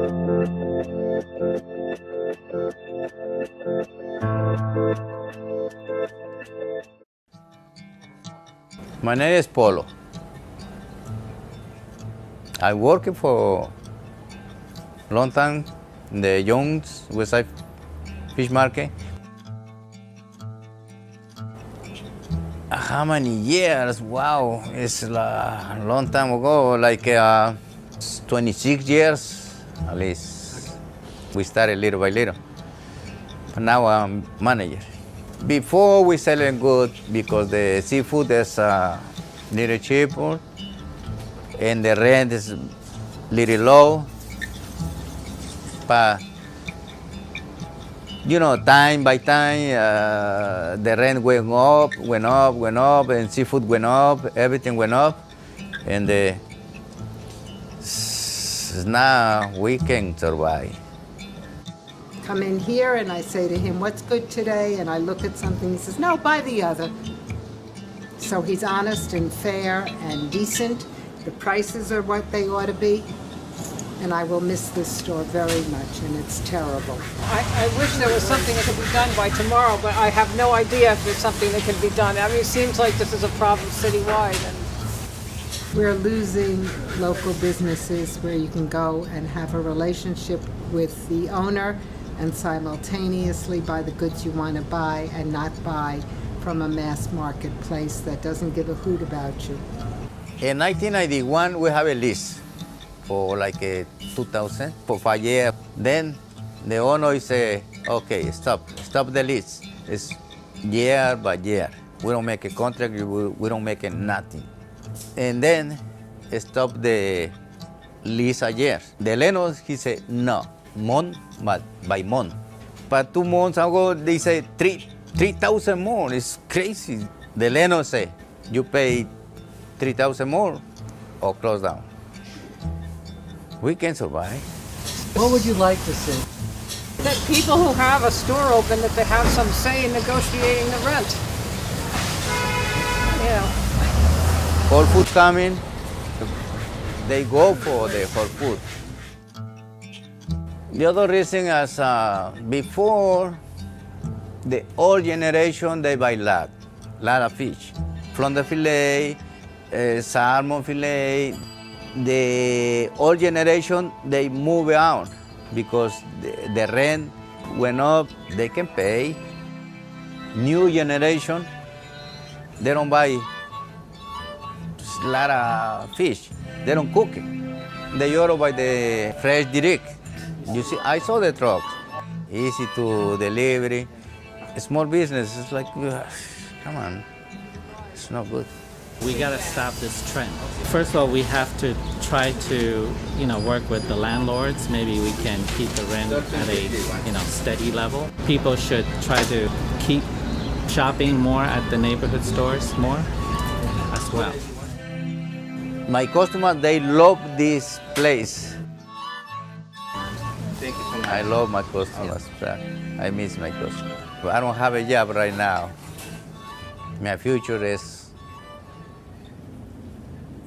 My name is Polo. I worked for a long time in the Jones Westside Fish Market. How many years? Wow, it's a long time ago, like 26 years at least. We started little by little. But now I'm manager. Before we selling good because the seafood is little cheaper and the rent is little low. But you know, time by time, the rent went up, and seafood went up, everything went up, and now we can survive. Come in here and I say to him, what's good today? And I look at something, he says, no, buy the other. So he's honest and fair and decent. The prices are what they ought to be. And I will miss this store very much, and it's terrible. I wish there was something that could be done by tomorrow, but I have no idea if there's something that can be done. I mean, it seems like this is a problem citywide. We're losing local businesses where you can go and have a relationship with the owner and simultaneously buy the goods you want to buy and not buy from a mass marketplace that doesn't give a hoot about you. In 1991, we have a lease for like 2,000 for 5 years. Then the owner say, okay, stop the lease. It's year by year. We don't make a contract, we don't make nothing. And then stop the lease a year. The landlord, he said, no, month by month. But 2 months ago, they say 3,000 more, it's crazy. The landlord say, you pay 3,000 more or close down. We can survive. What would you like to see? That people who have a store open, that they have some say in negotiating the rent. You know. Whole food coming, they go for the whole food. The other reason is before, the old generation, they buy lot of fish. From the fillet, salmon fillet. The old generation, they move out because the rent went up, they can pay. New generation, they don't buy a lot of fish. They don't cook it. They order by the fresh direct. You see, I saw the trucks. Easy to delivery. A small business, it's like, come on, it's not good. We gotta stop this trend. First of all, we have to try to, work with the landlords. Maybe we can keep the rent at a, steady level. People should try to keep shopping more at the neighborhood stores more as well. My customers, they love this place. Thank you so much. I love my customers. I miss my customers. But I don't have a job right now. My future is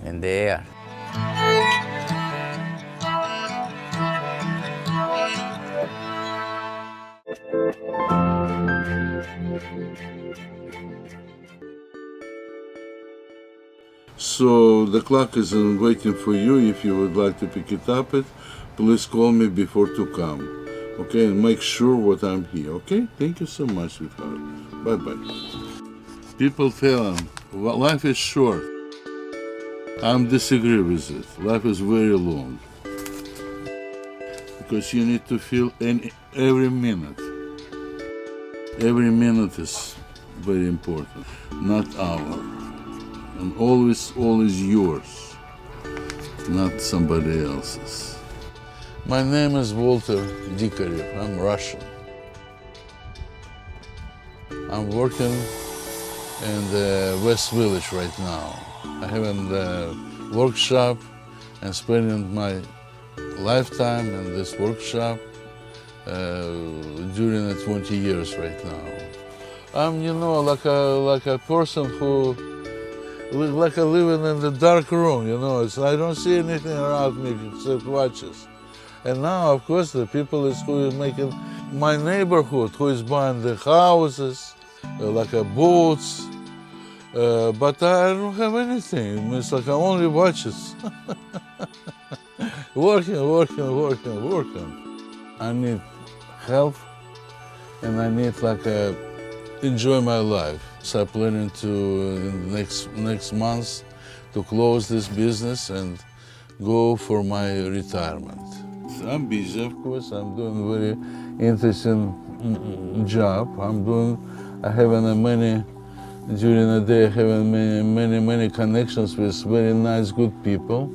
in the air. So the clock is waiting for you. If you would like to pick it up, please call me before to come. Okay, and make sure what I'm here. Okay, thank you so much, sweetheart. Bye bye. People tell them, well, life is short. I disagree with it. Life is very long. Because you need to feel every minute. Every minute is very important, not hour. And always yours, not somebody else's. My name is Walter Dichter. I'm Russian. I'm working in the West Village right now. I have a workshop and spending my lifetime in this workshop during the 20 years right now. I'm, like a person who, like a living in the dark room, I don't see anything around me except watches. And now, of course, the people who is making my neighborhood, who is buying the houses, like boats. But I don't have anything. It's like I only watches. working. I need help, and I need enjoy my life. So I'm planning to next month to close this business and go for my retirement. I'm busy, of course. I'm doing very interesting job. I have many. During the day, having many connections with very nice, good people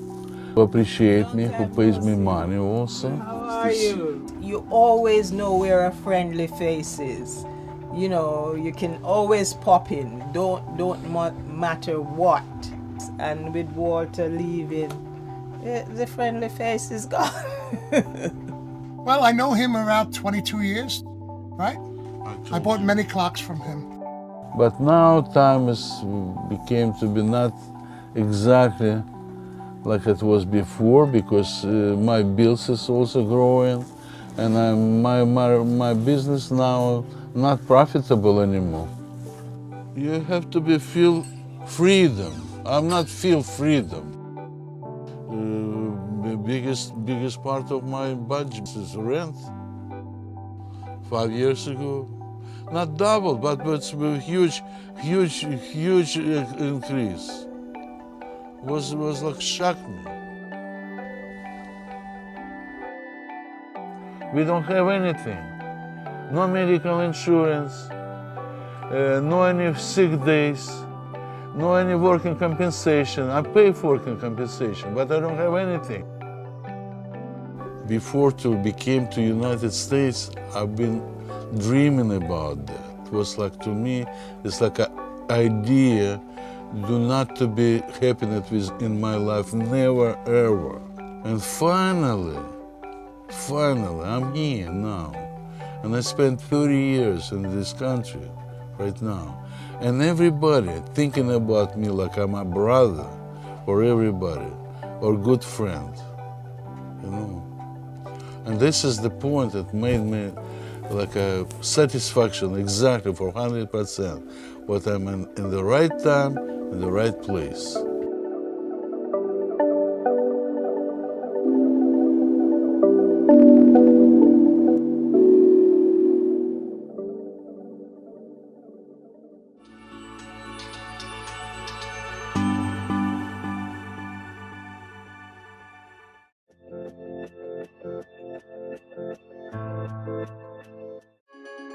who appreciate me, who pays me money also. How are you? You always know where a friendly face is. You know, you can always pop in. Don't matter what. And with Walter leaving, the friendly face is gone. Well, I know him around 22 years, right? I bought many clocks from him. But now time became to be not exactly like it was before, because my bills is also growing, and my business now not profitable anymore. You have to feel freedom. I'm not feel freedom. The biggest part of my budget is rent. 5 years ago. Not double, but it's a huge increase. Was like shocked me. We don't have anything. No medical insurance, no any sick days, no any working compensation. I pay for working compensation, but I don't have anything. Before became to United States, I've been dreaming about that. It was like, to me, it's like an idea, do not to be happiness in my life, never ever. And finally, I'm here now. And I spent 30 years in this country right now. And everybody thinking about me like I'm a brother, or everybody, or good friend, you know. And this is the point that made me like a satisfaction exactly for 100%, what I'm in the right time, in the right place.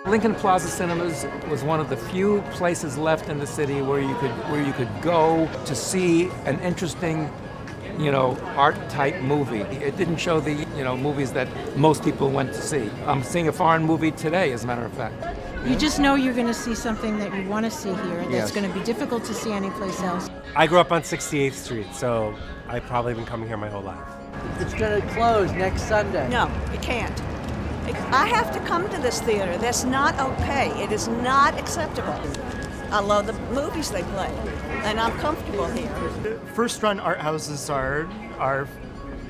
Lincoln Plaza Cinemas was one of the few places left in the city where you could go to see an interesting, art type movie. It didn't show the, movies that most people went to see. I'm seeing a foreign movie today, as a matter of fact. You just know you're going to see something that you want to see here that's going to be difficult to see anyplace else. I grew up on 68th Street, so I've probably been coming here my whole life. It's going to close next Sunday. No, it can't. I have to come to this theater. That's not okay. It is not acceptable. I love the movies they play, and I'm comfortable here. First-run art houses are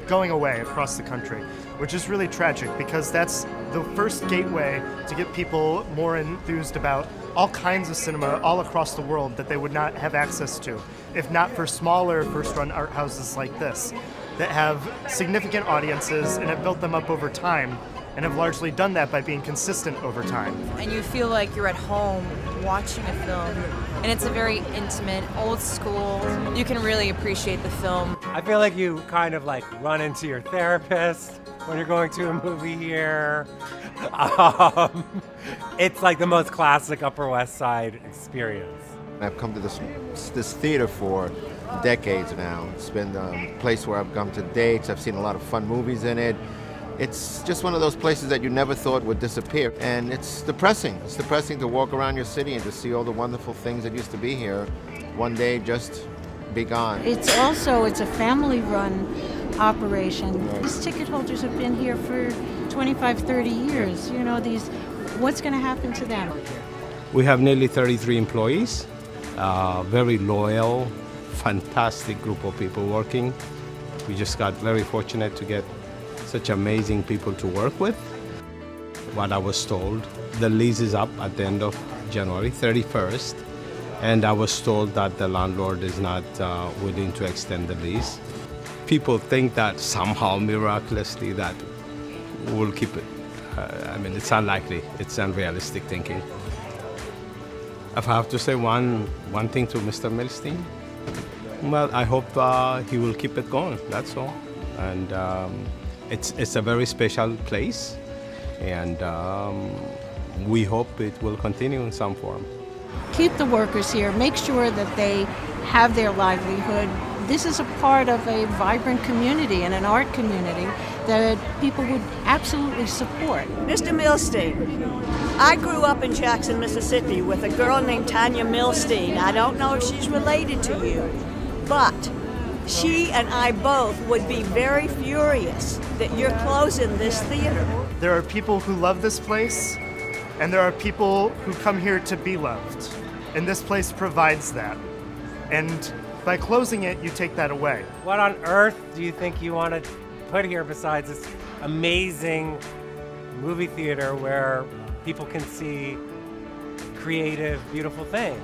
going away across the country, which is really tragic because that's the first gateway to get people more enthused about all kinds of cinema all across the world that they would not have access to if not for smaller first-run art houses like this that have significant audiences and have built them up over time and have largely done that by being consistent over time. And you feel like you're at home watching a film, and it's a very intimate, old school. You can really appreciate the film. I feel like you kind of run into your therapist when you're going to a movie here. It's like the most classic Upper West Side experience. I've come to this theater for decades now. It's been a place where I've come to dates. I've seen a lot of fun movies in it. It's just one of those places that you never thought would disappear. And it's depressing. It's depressing to walk around your city and to see all the wonderful things that used to be here one day just be gone. It's a family-run operation. Right. These ticket holders have been here for 25, 30 years. What's going to happen to them? We have nearly 33 employees, very loyal, fantastic group of people working. We just got very fortunate to get such amazing people to work with. What I was told, the lease is up at the end of January 31st, and I was told that the landlord is not willing to extend the lease. People think that somehow miraculously that we'll keep it. I mean, it's unlikely. It's unrealistic thinking. If I have to say one thing to Mr. Milstein, well, I hope he will keep it going, that's all. And it's a very special place, and we hope it will continue in some form. Keep the workers here, make sure that they have their livelihood. This is a part of a vibrant community and an art community that people would absolutely support. Mr. Milstein, I grew up in Jackson, Mississippi with a girl named Tanya Milstein. I don't know if she's related to you, but she and I both would be very furious that you're closing this theater. There are people who love this place, and there are people who come here to be loved. And this place provides that. And by closing it, you take that away. What on earth do you think you want to put here besides this amazing movie theater where people can see creative, beautiful things?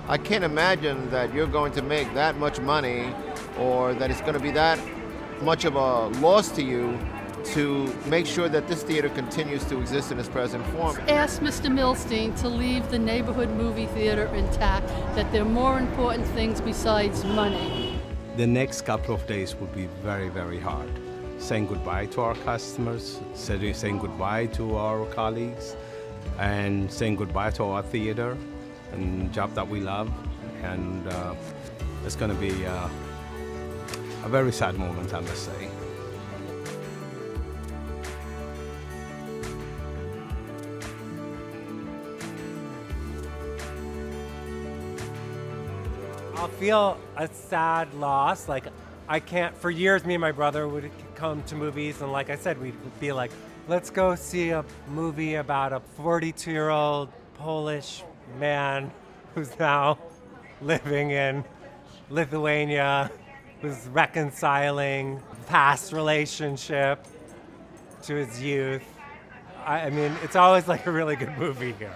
I can't imagine that you're going to make that much money or that it's going to be that much of a loss to you to make sure that this theater continues to exist in its present form. Ask Mr. Milstein to leave the neighborhood movie theater intact, that there are more important things besides money. The next couple of days will be very, very hard. Saying goodbye to our customers, saying goodbye to our colleagues, and saying goodbye to our theater and job that we love. And it's going to be a very sad moment, I must say. I'll feel a sad loss. Like, I can't, for years, me and my brother would come to movies, and like I said, we'd be like, let's go see a movie about a 42-year-old Polish man who's now living in Lithuania, who's reconciling past relationship to his youth. I mean, it's always like a really good movie here.